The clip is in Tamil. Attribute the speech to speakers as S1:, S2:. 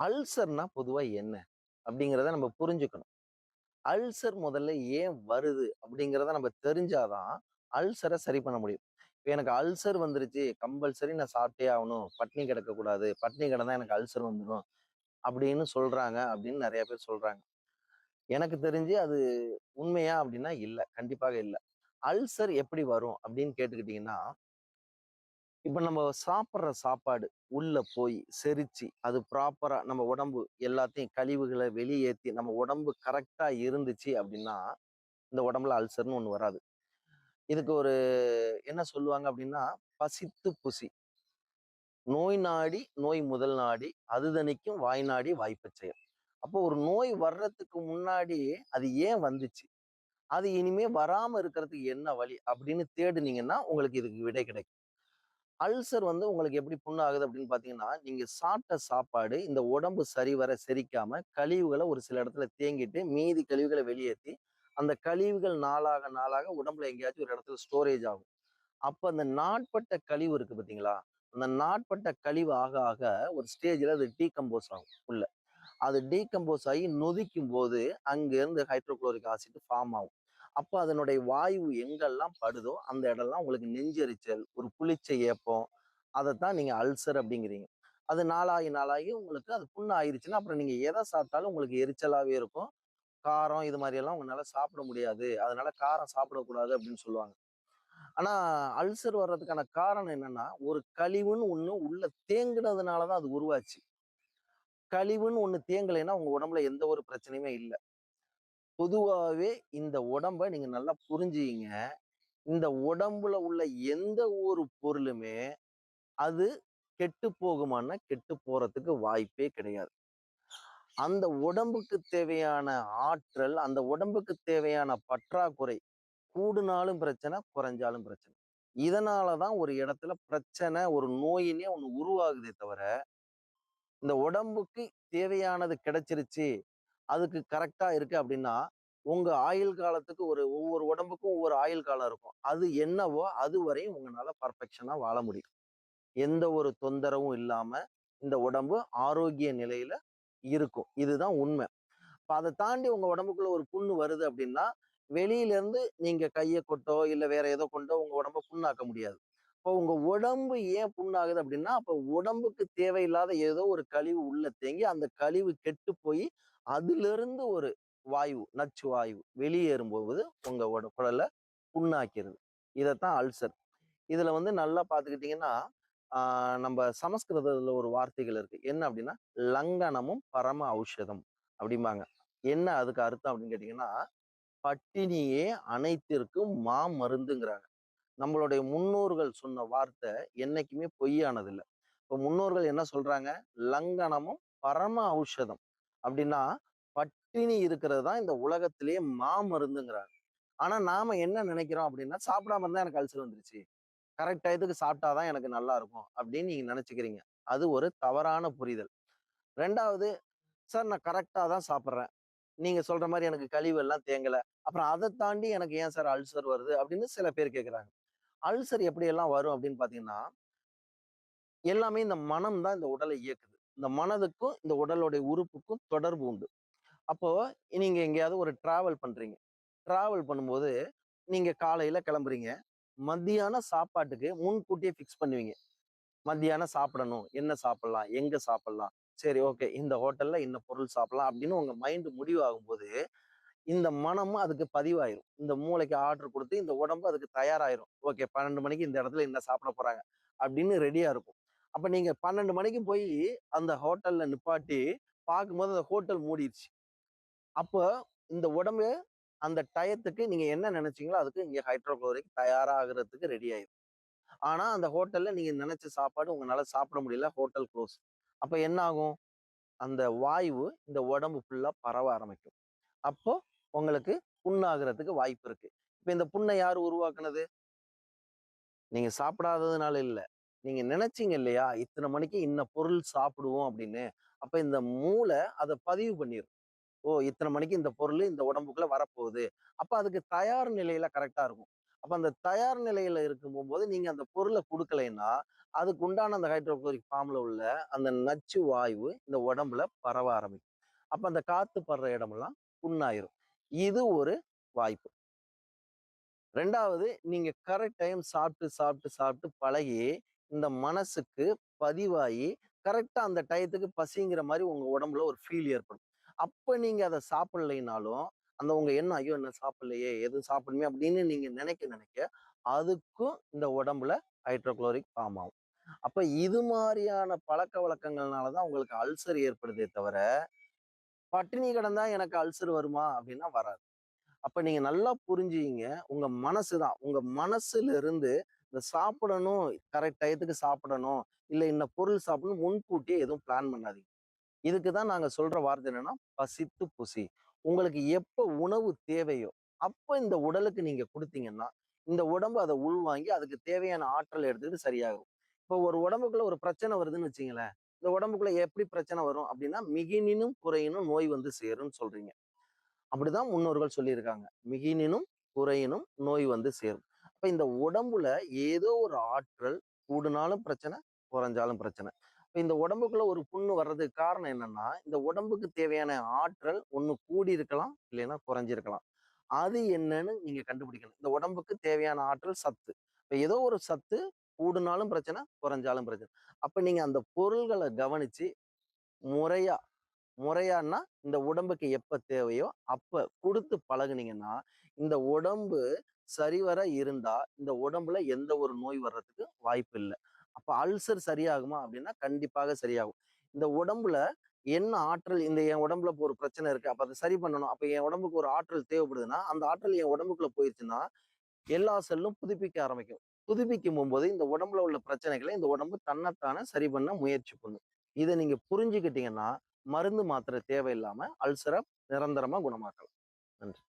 S1: அல்சர்னா பொதுவா என்ன? அப்படிங்கிறத நம்ம புரிஞ்சுக்கணும். அல்சர் முதல்ல ஏன் வருது? அப்படிங்கிறத நம்ம தெரிஞ்சாதான், அல்சர சரி பண்ண முடியும். இப்ப எனக்கு அல்சர் வந்துருச்சு, கம்பல்சரி நான் சாப்பிட்டே ஆகணும். பட்னி கிடக்கக்கூடாது. பட்னி கிடந்தா எனக்கு அல்சர் வந்துரும். அப்படின்னு சொல்றாங்க, அப்படின்னு நெறைய பேர் சொல்றாங்க. எனக்கு தெரிஞ்சு அது உண்மையா? அப்படின்னா இல்ல. கண்டிப்பாக இல்ல. அல்சர் எப்படி வரும்? அப்படின்னு கேட்டுக்கிட்டீங்கன்னா, இப்ப நம்ம சாப்பிடுற சாப்பாடு உள்ள போய் செரிச்சு, அது ப்ராப்பரா நம்ம உடம்பு எல்லாத்தையும் கழிவுகள வெளியேத்தி, நம்ம உடம்பு கரெக்ட்டா இருந்துச்சு அப்படின்னா, இந்த உடம்புல அல்சர்ன்னு ஒண்ணு வராது. இதுக்கு ஒரு என்ன சொல்லுவாங்க அப்படின்னா, பசித்து புசி. நோய் நாடி நோய் முதல் நாடி, அது தணிக்கும் வாய் நாடி வாய்ப்பச் செயல். அப்போ ஒரு நோய் வர்றதுக்கு முன்னாடி அது ஏன் வந்துச்சு? அது இனிமே வராம இருக்கிறதுக்கு என்ன வழி? அப்படின்னு தேடுனீங்கன்னா, உங்களுக்கு இதுக்கு விடை கிடைக்கும். அல்சர் வந்து உங்களுக்கு எப்படி புண்ணாகுது அப்படின்னு பார்த்தீங்கன்னா, நீங்க சாப்பிட்ட சாப்பாடு இந்த உடம்பு சரிவர செரிக்காம, கழிவுகள ஒரு சில இடத்துல தேங்கிட்டு, மீதி கழிவுகள வெளியேத்தி, அந்த கழிவுகள் நாளாக நாளாக உடம்புல எங்கேயாச்சும் ஒரு இடத்துல ஸ்டோரேஜ் ஆகும். அப்ப அந்த நாட்பட்ட கழிவு இருக்கு பார்த்தீங்களா? அந்த நாட்பட்ட கழிவு ஆக ஆக ஒரு ஸ்டேஜ்ல அது டீகம்போஸ் ஆகும் உள்ள. அது டீகம்போஸ் ஆகி நொதிக்கும்போது, அங்கேருந்து ஹைட்ரோகுளோரிக் ஆசிட் ஃபார்ம் ஆகும். அப்ப அதனுடைய வாயு எங்கெல்லாம் படுதோ, அந்த இடம்லாம் உங்களுக்கு நெஞ்செரிச்சல், ஒரு புளிச்ச ஏப்பம், அதத்தான் நீங்க அல்சர் அப்படிங்கிறீங்க. அது நாளாகி நாளாகி உங்களுக்கு அது புண்ணு ஆயிருச்சுன்னா, அப்புறம் நீங்க எத சாப்பிட்டாலும் உங்களுக்கு எரிச்சலாவே இருக்கும். காரம் இது மாரி எல்லாம் உங்களால சாப்பிட முடியாது. அதனால காரம் சாப்பிடக்கூடாது அப்படின்னு சொல்லுவாங்க. ஆனா அல்சர் வர்றதுக்கான காரணம் என்னன்னா, ஒரு கழிவுன்னு ஒண்ணு உள்ள தேங்குனதுனால தான் அது உருவாச்சு. கழிவுன்னு ஒண்ணு தேங்கலைன்னா உங்க உடம்புல எந்த ஒரு பிரச்சனையுமே இல்ல. பொதுவாவே இந்த உடம்ப நீங்க நல்லா புரிஞ்சுக்கிங்க. இந்த உடம்புல உள்ள எந்த ஒரு பொருளுமே அது கெட்டு போகுமான்னா, கெட்டு போறதுக்கு வாய்ப்பே கிடையாது. அந்த உடம்புக்கு தேவையான ஆற்றல், அந்த உடம்புக்கு தேவையான பற்றாக்குறை கூடுனாலும் பிரச்சனை, குறைஞ்சாலும் பிரச்சனை. இதனால தான் ஒரு இடத்துல பிரச்சனை, ஒரு நோயின்னே ஒண்ணு உருவாகுதே தவிர, இந்த உடம்புக்கு தேவையானது கிடைச்சிருச்சு, அதுக்கு கரெக்ட்டா இருக்கு அப்படின்னா, உங்க ஆயுள் காலத்துக்கு ஒவ்வொரு உடம்புக்கும் ஒவ்வொரு ஆயுள் காலம் இருக்கும். அது என்னவோ அதுவரையும் உங்கனால பெர்ஃபெக்ஷனா வாழ முடியும். எந்த ஒரு தொந்தரவும் இல்லாம இந்த உடம்பு ஆரோக்கிய நிலையில இருக்கும். இதுதான் உண்மை. இப்ப அத தாண்டி உங்க உடம்புக்குள்ள ஒரு புண்ணு வருது அப்படின்னா, வெளியில இருந்து நீங்க கைய கொட்டோ, இல்ல வேற ஏதோ கொண்டோ உங்க உடம்ப புண்ணாக்க முடியாது. இப்போ உங்க உடம்பு ஏன் புண்ணாகுது அப்படின்னா, அப்ப உடம்புக்கு தேவையில்லாத ஏதோ ஒரு கழிவு உள்ள தேங்கி, அந்த கழிவு கெட்டு போய், அதிலிருந்து ஒரு வாயு, நச்சு வாயு வெளியேறும்போது உங்க குடல புண்ணாக்கிறது. இதத்தான் அல்சர். இதுல வந்து நல்லா பார்த்துக்கிட்டீங்கன்னா, ஆ நம்ப சமஸ்கிருதத்துல ஒரு வார்த்தைகள் இருக்கு. என்ன அப்படின்னா, லங்கனமும் பரம ஔஷதம் அப்படிம்பாங்க. என்ன அதுக்கு அர்த்தம் அப்படின்னு கேட்டீங்கன்னா, பட்டினியே அனைத்திற்கும் மாமருந்துங்கிறாங்க. நம்மளுடைய முன்னோர்கள் சொன்ன வார்த்தை என்னைக்குமே பொய்யானதில்ல. இப்ப முன்னோர்கள் என்ன சொல்றாங்க? லங்கனமும் பரம ஔஷதம். அப்படின்னா, பட்டினி இருக்கிறது தான் இந்த உலகத்திலேயே மாமருந்துங்கிறாங்க. ஆனா நாம என்ன நினைக்கிறோம் அப்படின்னா, சாப்பிடாம இருந்தா எனக்கு அல்சர் வந்துருச்சு. கரெக்ட் டயத்துக்கு சாப்பிட்டா தான் எனக்கு நல்லா இருக்கும் அப்படின்னு நீங்க நினைச்சுக்கிறீங்க. அது ஒரு தவறான புரிதல். 2வது, சார் நான் கரெக்ட்டா தான் சாப்பிடுறேன். நீங்க சொல்ற மாரி எனக்கு கழிவு எல்லாம் தேங்கல. அப்புறம் அத தாண்டி எனக்கு ஏன் சார் அல்சர் வருது அப்படின்னு சில பேர் கேட்கிறாங்க. அல்சர் எப்படியெல்லாம் வரும் அப்படின்னு பார்த்தீங்கன்னா, எல்லாமே இந்த மனம் தான் இந்த உடலை இயக்குது. இந்த மனதுக்கும், இந்த உடலுடைய உறுப்புக்கும் தொடர்பு உண்டு. அப்போ நீங்க எங்கேயாவது ஒரு டிராவல் பண்றீங்க. டிராவல் பண்ணும்போது, நீங்க காலையில கிளம்புறீங்க. மத்தியான சாப்பாட்டுக்கு முன்கூட்டியே ஃபிக்ஸ் பண்ணுவீங்க. மத்தியானம் சாப்பிடணும். என்ன சாப்பிடலாம்? எங்க சாப்பிடலாம்? சரி, ஓகே. இந்த ஹோட்டல்ல இந்த பொருள் சாப்பிடலாம் அப்படின்னு உங்க மைண்ட் முடிவாகும்போது, இந்த மனமும் அதுக்கு பதிவாயிரும். இந்த மூளைக்கு ஆர்டர் குடுத்து, இந்த உடம்பு அதுக்கு தயாராயிரும். ஓகே, 12 மணிக்கு இந்த இடத்துல இந்த சாப்பிட போறாங்க அப்படின்னு ரெடியா இருக்கும். அப்ப நீங்க 12 மணிக்கு போய் அந்த ஹோட்டல்ல நிப்பாட்டி பார்க்கும்போது அந்த ஹோட்டல் மூடிருச்சு. அப்போ இந்த உடம்பு அந்த டயத்துக்கு நீங்க என்ன நினைச்சீங்களோ அதுக்கு இங்க ஹைட்ரோகுளோரிக் தயாராகுறதுக்கு ரெடி ஆயிரும். ஆனா அந்த ஹோட்டல்ல நீங்க நினைச்ச சாப்பாடு உங்களால சாப்பிட முடியல. Hotel close. அப்ப என்ன ஆகும்? அந்த வாயு இந்த உடம்பு ஃபுல்லா பரவ ஆரம்பிக்கும். அப்போ உங்களுக்கு புண்ணாகுறதுக்கு வாய்ப்பு இருக்கு. இப்ப இந்த புண்ணை யாரு உருவாக்குனது? நீங்க சாப்பிடாததுனால இல்ல. நீங்க நினைச்சீங்க இல்லையா? இத்தன மணிக்கு இன்ன பொருள் சாப்பிடுவோம் அப்படின்னு. அப்ப இந்த மூளை அத பதிவு பண்ணிரும். ஓ! இத்தன மணிக்கு இந்த பொருள் இந்த உடம்புக்குள்ள வரப்போகுது. அப்ப அதுக்கு தயார் நிலையில கரெக்ட்டா இருக்கும். அப்ப அந்த தயார் நிலையில இருக்கும்போது நீங்க அந்த பொருளை கொடுக்கலைன்னா அதுக்கு உண்டான அந்த ஹைட்ரோகுளோரிக் ஃபார்ம்ல உள்ள அந்த நச்சு வாயு இந்த உடம்புல பரவ ஆரம்பிக்கும். அப்ப அந்த காத்து படுற இடமெல்லாம் புண்ணாயிரும். இது ஒரு வாய்ப்பு. 2வது, நீங்க கரெக்ட் டைம் சாப்பிட்டு சாப்பிட்டு சாப்பிட்டு பழகி இந்த மனசுக்கு பதிவாகி கரெக்டா அந்த டயத்துக்கு பசிங்கிற மாதிரி உங்க உடம்புல ஒரு ஃபீல் ஏற்படும். அப்ப நீங்க அதை சாப்பிடலைனாலும் அந்த உங்க எண்ணம், ஐயோ என்ன சாப்பிடலையே எதுவும் சாப்பிடணுமே அப்படின்னு நீங்க நினைக்க நினைக்க அதுக்கும் இந்த உடம்புல ஹைட்ரோகுளோரிக் ஃபார்ம் ஆகும். அப்ப இது மாதிரியான பழக்க வழக்கங்கள்னாலதான் உங்களுக்கு அல்சர் ஏற்படுதே தவிர பட்டினி கிடந்தா எனக்கு அல்சர் வருமா அப்படின்னா வராது. அப்ப நீங்க நல்லா புரிஞ்சுக்கிங்க. உங்க மனசுதான். உங்க மனசுல இருந்து இந்த சாப்பிடணும், கரெக்ட் டயத்துக்கு சாப்பிடணும், இல்ல இந்த பொருள் சாப்பிடணும் முன்கூட்டியே எதுவும் பிளான் பண்ணாதீங்க. இதுக்கு தான் நாங்க சொல்ற வார்த்தை என்னன்னா, பசித்து புசி. உங்களுக்கு எப்ப உணவு தேவையோ, அப்ப இந்த உடலுக்கு நீங்க குடுத்தீங்கன்னா, இந்த உடம்பு அத உள்வாங்கி அதுக்கு தேவையான ஆற்றல் எடுத்துக்கிட்டு சரியாகும். இப்போ ஒரு உடம்புக்குள்ள ஒரு பிரச்சனை வருதுன்னு வச்சுங்களேன், இந்த உடம்புக்குள்ள எப்படி பிரச்சனை வரும் அப்படின்னா, மிகினினும் குறையினும் நோய் வந்து சேரும்னு சொல்றீங்க. அப்படிதான் முன்னோர்கள் சொல்லியிருக்காங்க. மிகினினும் குறையினும் நோய் வந்து சேரும். அப்ப இந்த உடம்புல ஏதோ ஒரு ஆற்றல் கூடுனாலும் பிரச்சனை, குறைஞ்சாலும் பிரச்சனை. இப்ப இந்த உடம்புக்குள்ள ஒரு புண்ணு வர்றதுக்கு காரணம் என்னன்னா, இந்த உடம்புக்கு தேவையான ஆற்றல் ஒண்ணு கூடி இருக்கலாம், இல்லைன்னா குறைஞ்சிருக்கலாம். அது என்னன்னு நீங்க கண்டுபிடிக்கணும். இந்த உடம்புக்கு தேவையான ஆற்றல் சத்து. இப்ப ஏதோ ஒரு சத்து கூடுனாலும் பிரச்சனை, குறைஞ்சாலும் பிரச்சனை. அப்ப நீங்க அந்த பொருள்களை கவனிச்சு முறையா முறையான்னா இந்த உடம்புக்கு எப்ப தேவையோ அப்ப கொடுத்து பழகுனீங்கன்னா இந்த உடம்பு சரிவர இருந்தா இந்த உடம்புல எந்த ஒரு நோய் வர்றதுக்கு வாய்ப்பு இல்லை. அப்ப அல்சர் சரியாகுமா அப்படின்னா கண்டிப்பாக சரியாகும். இந்த உடம்புல என்ன ஆற்றல், இந்த என் உடம்புல இப்போ ஒரு பிரச்சனை இருக்கு, அப்ப அதை சரி பண்ணணும், அப்ப என் உடம்புக்கு ஒரு ஆற்றல் தேவைப்படுதுன்னா அந்த ஆற்றல் என் உடம்புக்குள்ள போயிடுச்சுன்னா எல்லா செல்லும் புதுப்பிக்க ஆரம்பிக்கும். புதுப்பிக்கும் போது இந்த உடம்புல உள்ள பிரச்சனைகளை இந்த உடம்பு தன்னைத்தானே சரி பண்ண முயற்சி பண்ணும். இதை நீங்க புரிஞ்சுக்கிட்டீங்கன்னா மருந்து மாத்திரை தேவையில்லாம அல்சரை நிரந்தரமா குணமாக்கலாம். நன்றி.